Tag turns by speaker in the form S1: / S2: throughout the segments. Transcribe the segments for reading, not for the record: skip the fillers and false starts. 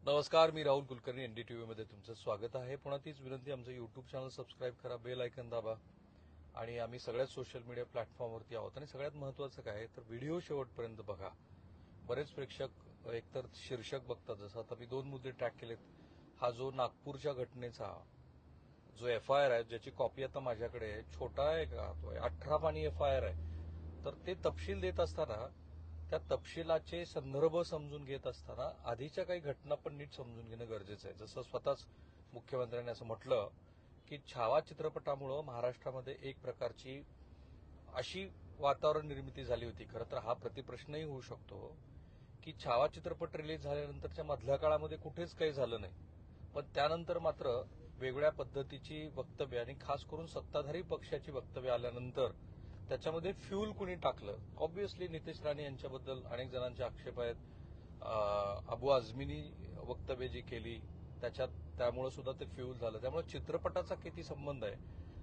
S1: नमस्कार, मी राहुल कुलकर्णी. एनडीटीव्हीमध्ये तुमचं स्वागत आहे. पुन्हा तीच विनंती, आमचं युट्यूब चॅनल सबस्क्राईब करा, बेल आयकन दाबा आणि आम्ही सगळ्याच सोशल मीडिया प्लॅटफॉर्मवरती आहोत. आणि सगळ्यात महत्त्वाचं काय तर व्हिडिओ शेवटपर्यंत बघा. बरेच प्रेक्षक एकतर शीर्षक बघतात, जसं आता मी 2 मुद्दे ट्रॅक केलेत. हा जो नागपूरच्या घटनेचा जो एफआयआर आहे, ज्याची कॉपी आता माझ्याकडे आहे, छोटा आहे का, तो 18 पानी एफआयआर आहे. तर ते तपशील देत असताना त्या तपशिलाचे संदर्भ समजून घेत असताना आधीच्या काही घटना पण नीट समजून घेणं गरजेचं आहे. जसं स्वतःच मुख्यमंत्र्यांनी असं म्हटलं की छावा चित्रपटामुळे महाराष्ट्रामध्ये एक प्रकारची अशी वातावरण निर्मिती झाली होती. खरं तर हा प्रतिप्रश्नही होऊ शकतो की छावा चित्रपट रिलीज झाल्यानंतरच्या मधल्या काळामध्ये कुठेच काही झालं नाही, पण त्यानंतर मात्र वेगळ्या पद्धतीची वक्तव्य आणि खास करून सत्ताधारी पक्षाची वक्तव्य आल्यानंतर त्याच्यामध्ये फ्यूल कुणी टाकलं. ऑब्व्हियसली नितेश राणे यांच्याबद्दल अनेक जणांचे आक्षेप आहेत. अबू आझमीनी वक्तव्य जी केली त्यामुळे सुद्धा ते फ्यूल झालं. त्यामुळे चित्रपटाचा किती संबंध आहे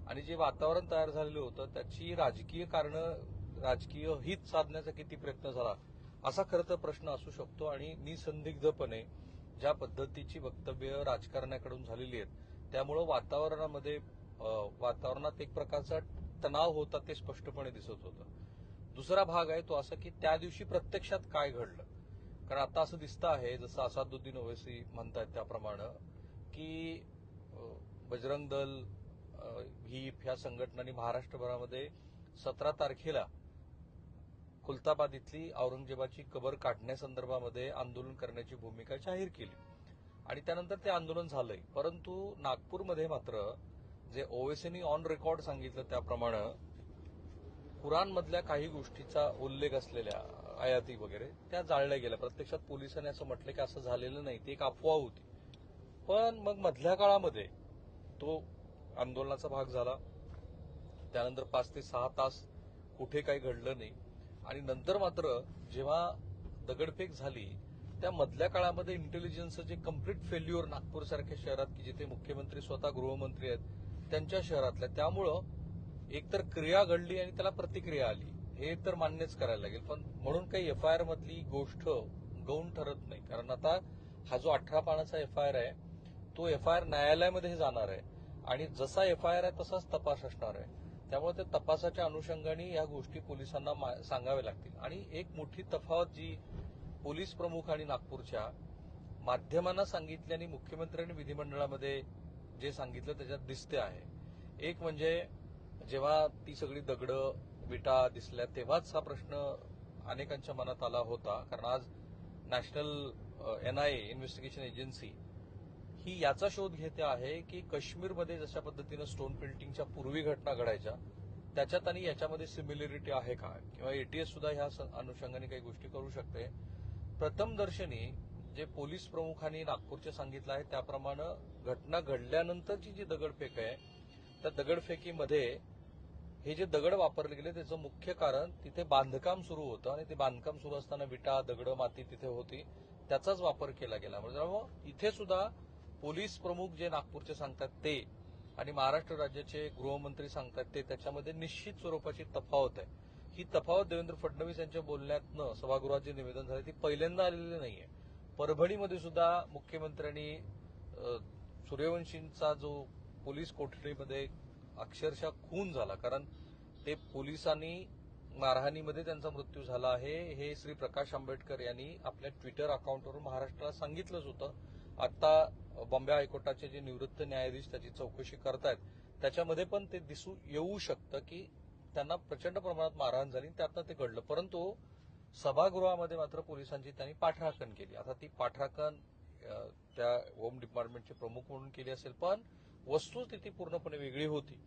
S1: आणि जे वातावरण तयार झालेलं होतं त्याची राजकीय कारणं, राजकीय हित साधण्याचा किती प्रयत्न झाला, असा खरं तर प्रश्न असू शकतो. आणि निसंदिग्धपणे ज्या पद्धतीची वक्तव्य राजकारण्याकडून झालेली आहेत त्यामुळे वातावरणात एक प्रकारचा तणाव होता, ते स्पष्टपणे दिसत होतं. दुसरा भाग आहे तो असा की त्या दिवशी प्रत्यक्षात काय घडलं. कारण आता असं दिसतं आहे, जसं असादुद्दीन ओवैसी म्हणतात त्याप्रमाणे, की बजरंग दल, व्हीप ह्या संघटनांनी महाराष्ट्रभरामध्ये 17 तारखेला खुलताबाद इथली औरंगजेबाची कबर काढण्यासंदर्भामध्ये आंदोलन करण्याची भूमिका जाहीर केली आणि त्यानंतर ते आंदोलन झालंय. परंतु नागपूरमध्ये मात्र जे ओवैसींनी ऑन रेकॉर्ड सांगितलं त्याप्रमाणे कुराणमधल्या काही गोष्टीचा उल्लेख असलेल्या आयाती वगैरे त्या जाळल्या गेल्या. प्रत्यक्षात पोलिसांनी असं म्हटलं की असं झालेलं नाही, ती एक अफवा होती. पण मग मधल्या काळामध्ये तो आंदोलनाचा भाग झाला. त्यानंतर 5 ते 6 तास कुठे काही घडलं नाही आणि नंतर मात्र जेव्हा दगडफेक झाली त्या मधल्या काळामध्ये इंटेलिजन्सचं जे कम्प्लीट फेल्युअर नागपूरसारख्या शहरात, की जिथे मुख्यमंत्री स्वतः गृहमंत्री आहेत त्यांच्या शहरातल्या, त्यामुळं एकतर क्रिया घडली आणि त्याला प्रतिक्रिया आली, हे तर मान्यच करायला लागेल. पण म्हणून काही एफआयआर मधली गोष्ट गौण ठरत नाही. कारण आता हा जो 18 पानाचा एफआयआर आहे तो एफआयआर न्यायालयामध्ये जाणार आहे आणि जसा एफआयआर आहे तसाच तपास असणार आहे. त्यामुळे त्या तपासाच्या अनुषंगाने या गोष्टी पोलिसांना सांगाव्या लागतील. आणि एक मोठी तफावत जी पोलीस प्रमुख आणि नागपूरच्या माध्यमांना सांगितली आणि मुख्यमंत्र्यांनी विधिमंडळामध्ये जे सांगितलं त्याच्यात दिसते आहे. एक म्हणजे जेव्हा ती सगळी दगडं विटा दिसल्या तेव्हाच हा प्रश्न अनेकांच्या मनात आला होता. कारण आज नॅशनल एनआयए इन्व्हेस्टिगेशन एजन्सी ही याचा शोध घेते आहे की काश्मीरमध्ये जशा पद्धतीनं स्टोन पेल्टिंगच्या पूर्वी घटना घडायच्या त्याच्यात आणि याच्यामध्ये सिमिलरिटी आहे का, किंवा एटीएस सुद्धा ह्या अनुषंगाने काही गोष्टी करू शकते. प्रथमदर्शनी जे पोलीस प्रमुखांनी नागपूरचे सांगितलं आहे त्याप्रमाणे घटना घडल्यानंतरची जी दगडफेक आहे त्या दगडफेकीमध्ये हे जे दगड वापरले गेले त्याचं मुख्य कारण तिथे बांधकाम सुरू होतं आणि ते बांधकाम सुरू असताना विटा, दगडं, माती तिथे होती, त्याचाच वापर केला गेला. म्हणजे इथे सुद्धा पोलीस प्रमुख जे नागपूरचे सांगतात ते आणि महाराष्ट्र राज्याचे गृहमंत्री सांगतात ते, त्याच्यामध्ये निश्चित स्वरूपाची तफावत आहे. ही तफावत देवेंद्र फडणवीस यांच्या बोलण्यातनं सभागृहात जे निवेदन झालं ती पहिल्यांदा आलेली नाहीये. परभणीमध्ये सुद्धा मुख्यमंत्र्यांनी सूर्यवंशींचा जो पोलीस कोठडीमध्ये अक्षरशः खून झाला, कारण ते पोलिसांनी मारहाणीमध्ये त्यांचा मृत्यू झाला आहे, हे श्री प्रकाश आंबेडकर यांनी आपल्या ट्विटर अकाउंटवरून महाराष्ट्राला सांगितलंच होतं. आता बॉम्बे हायकोर्टाचे जे निवृत्त न्यायाधीश त्याची चौकशी करतायत त्याच्यामध्ये पण ते दिसू येऊ शकतं की त्यांना प्रचंड प्रमाणात मारहाण झाली, त्यातनं ते घडलं. परंतु सभागृहामध्ये मात्र पोलिसांची त्यांनी पाठराखण केली. आता ती पाठराखण त्या होम डिपार्टमेंटचे प्रमुख म्हणून केली असेल, पण वस्तुस्थिती पूर्णपणे वेगळी होती.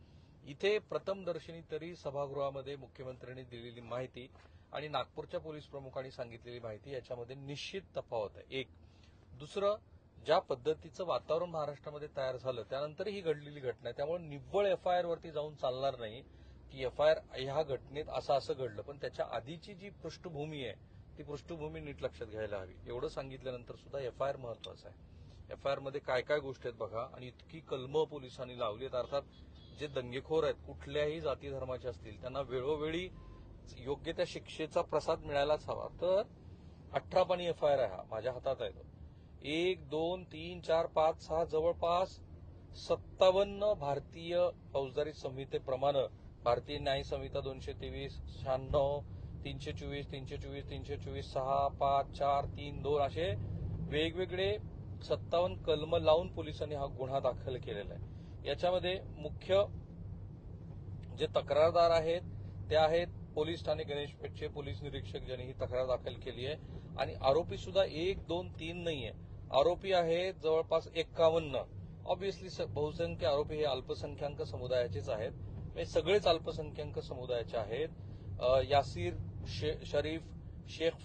S1: इथे प्रथमदर्शनी तरी सभागृहामध्ये मुख्यमंत्र्यांनी दिलेली माहिती आणि नागपूरच्या पोलीस प्रमुखांनी सांगितलेली माहिती याच्यामध्ये निश्चित तफावत आहे. एक दुसरं, ज्या पद्धतीचं वातावरण महाराष्ट्रामध्ये तयार झालं त्यानंतर ही घडलेली घटना आहे. त्यामुळे निव्वळ एफआयआर वरती जाऊन चालणार नाही की एफआयआर ह्या घटनेत असं घडलं, पण त्याच्या आधीची जी पृष्ठभूमी आहे ती पृष्ठभूमी नीट लक्षात घ्यायला हवी. एवढं सांगितल्यानंतर सुद्धा एफआयआर महत्वाचा आहे. एफआयआर मध्ये काय काय गोष्टी आहेत बघा. आणि इतकी कलमं पोलिसांनी लावली आहेत, अर्थात जे दंगेखोर आहेत कुठल्याही जाती धर्माचे असतील त्यांना वेळोवेळी योग्य त्या शिक्षेचा प्रसाद मिळायलाच हवा. तर 18 पानी एफआयआर आहे, हा माझ्या हातात आहे तो. 1, 2, 3, 4, 5, 6 जवळपास 57 भारतीय फौजदारी संहितेप्रमाणे भारतीय न्याय संहिता 223, 96, 324, 324, 324, 6, 5, 4, 3, 2 असे वेगवेगळे 57 कलम लावून पोलिसांनी हा गुन्हा दाखल केलेला आहे. याच्यामध्ये मुख्य जे तक्रारदार आहेत ते आहेत पोलीस ठाणे गणेशपेठचे पोलीस निरीक्षक ज्यांनी ही तक्रार दाखल केली आहे. आणि आरोपी सुद्धा 1, 2, 3 नाहीये, आरोपी आहेत जवळपास 51. ऑब्व्हियसली बहुसंख्य आरोपी हे अल्पसंख्याक समुदायाचेच आहेत, हे सगळेच अल्पसंख्याक समुदायाचे आहेत. यासीर शरीफ, शेख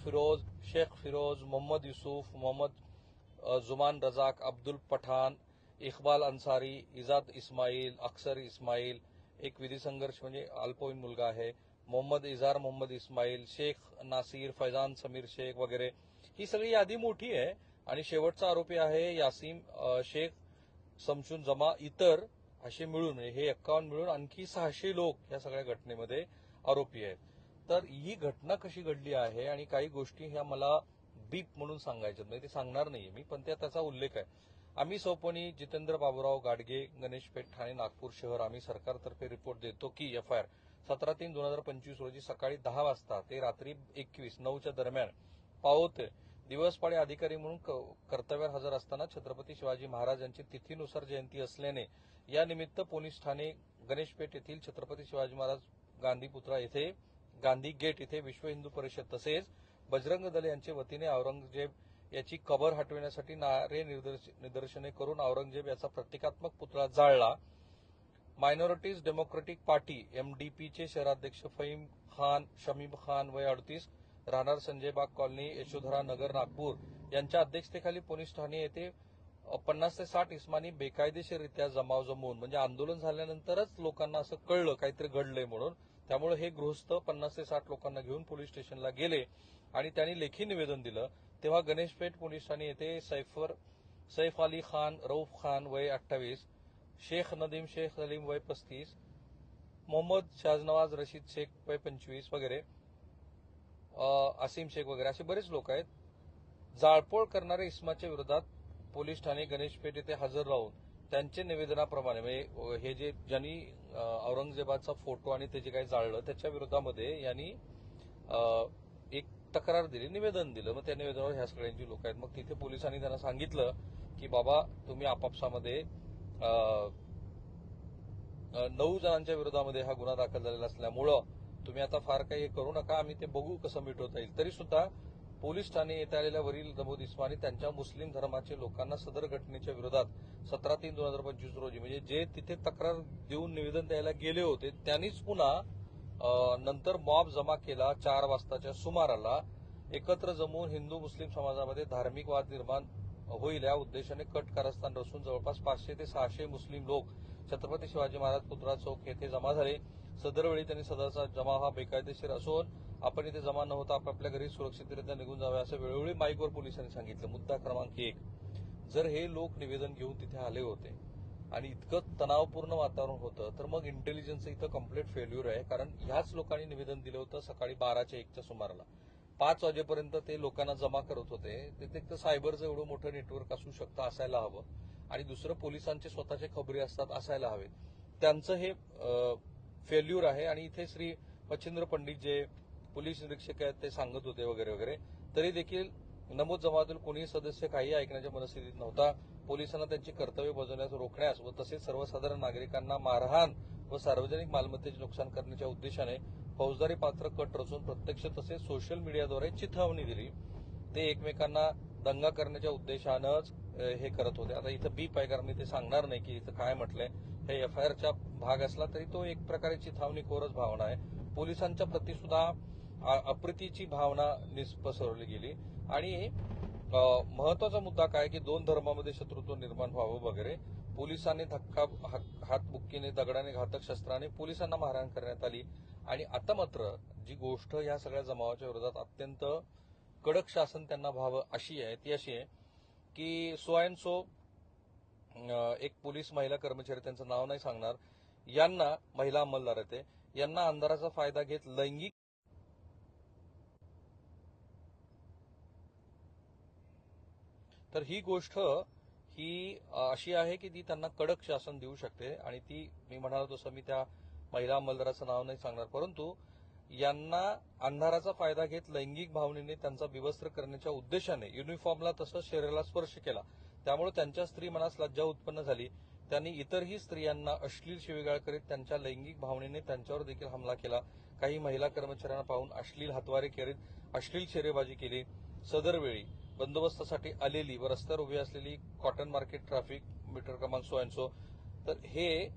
S1: फिरोज, मोहम्मद युसुफ, मोहम्मद जुमान रजाक, अब्दुल पठाण, इकबाल अन्सारी, इजाद इस्माईल, अक्सर इस्माईल, एक विधी संघर्ष म्हणजे अल्पवयीन मुलगा आहे, मोहम्मद इजार, मोहम्मद इस्माईल, शेख नासिर, फैजान समीर शेख वगैरे. ही सगळी यादी मोठी आहे. आणि शेवटचा आरोपी आहे यासीम शेख समशून जमा इतर असे मिळून हे 51 मिळून आणखी 600 लोक या सगळ्या घटनेमध्ये आरोपी आहेत. तर ही घटना कशी घडली आहे आणि काही गोष्टी ह्या मला बीप म्हणून सांगायच्यात, म्हणजे ते सांगणार नाहीये मी, पण त्याचा उल्लेख आहे. आम्ही सोपनी जितेंद्र बाबूराव गाडगे, गणेशपेठ, ठाणे, नागपूर शहर, आम्ही सरकारतर्फे रिपोर्ट देतो की एफआयआर 17/3/2025 रोजी सकाळी 10 वाजता ते रात्री 21:09 दरम्यान पावते दिवसपाळे अधिकारी म्हणून कर्तव्यावर हजर असताना छत्रपती शिवाजी महाराज यांची तिथीनुसार जयंती असल्याने या निमित्त पोलीस ठाणे गणेशपेठ येथील छत्रपती शिवाजी महाराज गांधीपुत्रा येथे गांधी गेट येथे विश्व हिंदू परिषद तसेच बजरंग दल यांच्या वतीने औरंगजेब याची कबर हटविण्यासाठी नारे निदर्शने करून औरंगजेब याचा प्रतिकात्मक पुतळा जाळला. मायनॉरिटीज डेमोक्रेटिक पार्टी एमडीपीचे शहराध्यक्ष फहीम खान शमीम खान वय 38 राहणार संजय बाग कॉलनी यशोधरा नगर नागपूर यांच्या अध्यक्षतेखाली पोलीस ठाणे येथे 50 ते 60 इस्मानी बेकायदेशीररित्या जमाव जमवून, म्हणजे आंदोलन झाल्यानंतरच लोकांना असं कळलं काहीतरी घडलंय म्हणून, त्यामुळे हे गृहस्थ 50 ते 60 लोकांना घेऊन पोलीस स्टेशनला गेले आणि त्यांनी लेखी निवेदन दिलं. तेव्हा गणेशपेठ पोलीस ठाणे येथे सैफ अली खान रऊफ खान वय 28, शेख नदीम शेख सलीम वय 35, मोहम्मद शाहनवाज रशीद शेख वय 25 वगैरे, असीम शेख वगैरे असे बरेच लोक आहेत. जाळपोळ करणाऱ्या इस्माच्या विरोधात पोलीस ठाणे गणेशपेठ येथे हजर राहून त्यांचे निवेदनाप्रमाणे, म्हणजे हे जे ज्यांनी औरंगजेबाचा फोटो आणि ते जे काही जाळलं त्याच्या विरोधामध्ये यांनी एक तक्रार दिली, निवेदन दिलं. मग त्या निवेदनावर ह्या सगळ्यांची लोक आहेत. मग तिथे पोलिसांनी त्यांना सांगितलं की बाबा तुम्ही आपापसामध्ये 9 जणांच्या विरोधामध्ये हा गुन्हा दाखल झालेला असल्यामुळं तुम्ही आता फार काही करू नका, आम्ही ते बघू कसं मिटवता येईल. तरी सुद्धा पोलीस ठाणे येथे आलेल्या वरील नमूद इस्मानी त्यांच्या मुस्लिम धर्माचे लोकांना सदर घटनेच्या विरोधात 17/3/2025 रोजी, म्हणजे जे तिथे तक्रार देऊन निवेदन द्यायला गेले होते त्यांनीच पुन्हा नंतर मॉब जमा केला. 4 वाजताच्या सुमाराला एकत्र जमवून हिंदू मुस्लिम समाजामध्ये धार्मिक वाद निर्माण होईल या उद्देशाने कट कारस्थान रचून जवळपास 500 ते 600 मुस्लिम लोक छत्रपती शिवाजी महाराज पुतळा चौक येथे जमा झाले. सदरवेळी त्यांनी सदरचा जमा हा बेकायदेशीर असून आपण इथे जमा न होता आपापल्या घरी सुरक्षितरित्या निघून जावे असं वेळोवेळी माईकवर पोलिसांनी सांगितलं. मुद्दा क्रमांक 1, जर हे लोक निवेदन घेऊन तिथे आले होते आणि इतकं तणावपूर्ण वातावरण होतं तर मग इंटेलिजन्स इथं कम्प्लीट फेल्युअर आहे. कारण ह्याच लोकांनी निवेदन दिलं होतं सकाळी 12:01च्या सुमाराला. 5 वाजेपर्यंत ते लोकांना जमा करत होते. तिथे सायबरचं एवढं मोठं नेटवर्क असू शकतं, असायला हवं. आणि दुसरं पोलिसांचे स्वतःचे खबरी असतात, असायला हवेत. त्यांचं हे फेल्युअर आहे. आणि इथे श्री मच्छिंद्र पंडित जे पोलीस निरीक्षक आहेत ते सांगत होते वगैरे वगैरे, तरी देखील नमूद जमावातील कोणीही सदस्य काही ऐकण्याच्या मनस्थितीत नव्हता. पोलिसांना त्यांची कर्तव्य बजावण्यास रोखण्यास व तसेच सर्वसाधारण नागरिकांना मारहाण व सार्वजनिक मालमत्तेचे नुकसान करण्याच्या उद्देशाने फौजदारी पात्र कट रचून प्रत्यक्ष तसेच सोशल मीडियाद्वारे चिथावणी दिली. ते एकमेकांना दंगा करण्याच्या उद्देशानंच हे करत होते. आता इथं बीप आहे, कारण मी ते सांगणार नाही की इथं काय म्हटलंय. हे एफआयआरचा भाग असला तरी तो एक प्रकारे चिथावणीखोरच भावना आहे. पोलिसांच्या प्रती सुद्धा अप्रितीची भावना पसरवली गेली. आणि महत्वाचा मुद्दा काय की 2 धर्मामध्ये शत्रुत्व निर्माण व्हावं वगैरे. पोलिसांनी धक्का हातबुक्कीने दगडाने घातक शस्त्राने पोलिसांना मारहाण करण्यात आली. आणि आता मात्र जी गोष्ट या सगळ्या जमावाच्या विरोधात अत्यंत कडक शासन त्यांना व्हावं अशी आहे, ती अशी आहे की सो अँड सो एक पोलीस महिला कर्मचारी, त्यांचं नाव नाही सांगणार, यांना महिला अंमलदार येते, यांना अंधाराचा फायदा घेत लैंगिक तर ही गोष्ट ही अशी आहे की ती त्यांना कडक शासन देऊ शकते आणि ती मी म्हणालो तसं मी त्या महिला अंमलदाराचं नाव नाही सांगणार, परंतु यांना अंधाराचा फायदा घेत लैंगिक भावनेने त्यांचा विवस्त्र करण्याच्या उद्देशाने युनिफॉर्मला तसंच शरीराला स्पर्श केला. त्यामुळे त्यांच्या स्त्री मनास लज्जा उत्पन्न झाली. त्यांनी इतरही स्त्रियांना अश्लील शिवीगाळ करीत त्यांच्या लैंगिक भावनेने त्यांच्यावर देखील हमला केला. काही महिला कर्मचाऱ्यांना पाहून अश्लील हातवारे करीत अश्लील शेरेबाजी केली. सदरवेळी बंदोबस्तासाठी आलेली व रस्त्यावर उभी असलेली कॉटन मार्केट ट्रॅफिक मीटर क्रमांक सो अँड सो, तर हे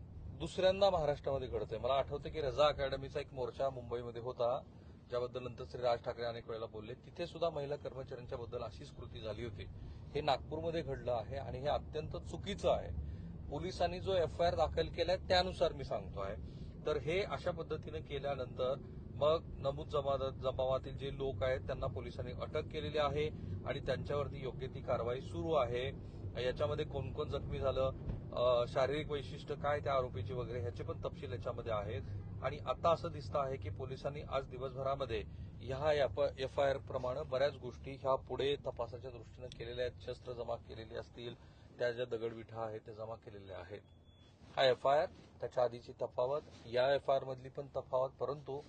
S1: दुसऱ्यांदा महाराष्ट्रामध्ये घडतंय. मला आठवतं की रजा अकॅडमीचा एक मोर्चा मुंबईमध्ये होता, ज्याबद्दल नंतर श्री राज ठाकरे अनेक वेळेला बोलले. तिथे सुद्धा महिला कर्मचाऱ्यांच्या बद्दल अशीच कृती झाली होती. हे नागपूरमध्ये घडलं आहे आणि हे अत्यंत चुकीचं आहे. पोलिसांनी जो एफआयआर दाखल केलाय त्यानुसार मी सांगतो आहे. तर हे अशा पद्धतीने केल्यानंतर मग नमूद जमावातील जे लोक आहेत त्यांना पोलिसांनी अटक केलेली आहे आणि त्यांच्यावरती योग्य ती कारवाई सुरू आहे. याच्यामध्ये कोण कोण जखमी झालं, शारीरिक वैशिष्ट्य काय त्या आरोपीची वगैरे ह्याचे पण तपशील याच्यामध्ये आहेत. आणि आता असं दिसतं आहे की पोलिसांनी आज दिवसभरामध्ये ह्या एफआयआर प्रमाणे बऱ्याच गोष्टी ह्या पुढे तपासाच्या दृष्टीने केलेल्या आहेत. शस्त्र जमा केलेली असतील, त्या ज्या दगडविठा आहेत त्या जमा केलेल्या आहेत. हा एफआयआर, त्याच्या आधीची तफावत, या एफआयआर मधली पण तफावत, परंतु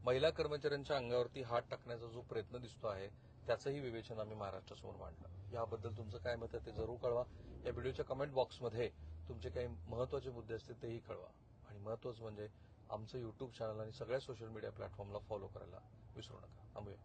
S1: महिला कर्मचाऱ्यांच्या अंगावरती हात टाकण्याचा जो प्रयत्न दिसतो आहे त्याचंही विवेचन आम्ही महाराष्ट्रासमोर मांडलं. याबद्दल तुमचं काय मत आहे ते जरूर कळवा. या व्हिडिओच्या कमेंट बॉक्समध्ये तुमचे काही महत्वाचे मुद्दे असतील तेही कळवा. आणि महत्वाचं म्हणजे आमचं युट्यूब चॅनल आणि सगळ्या सोशल मीडिया प्लॅटफॉर्मला फॉलो करायला विसरू नका. थांबूया.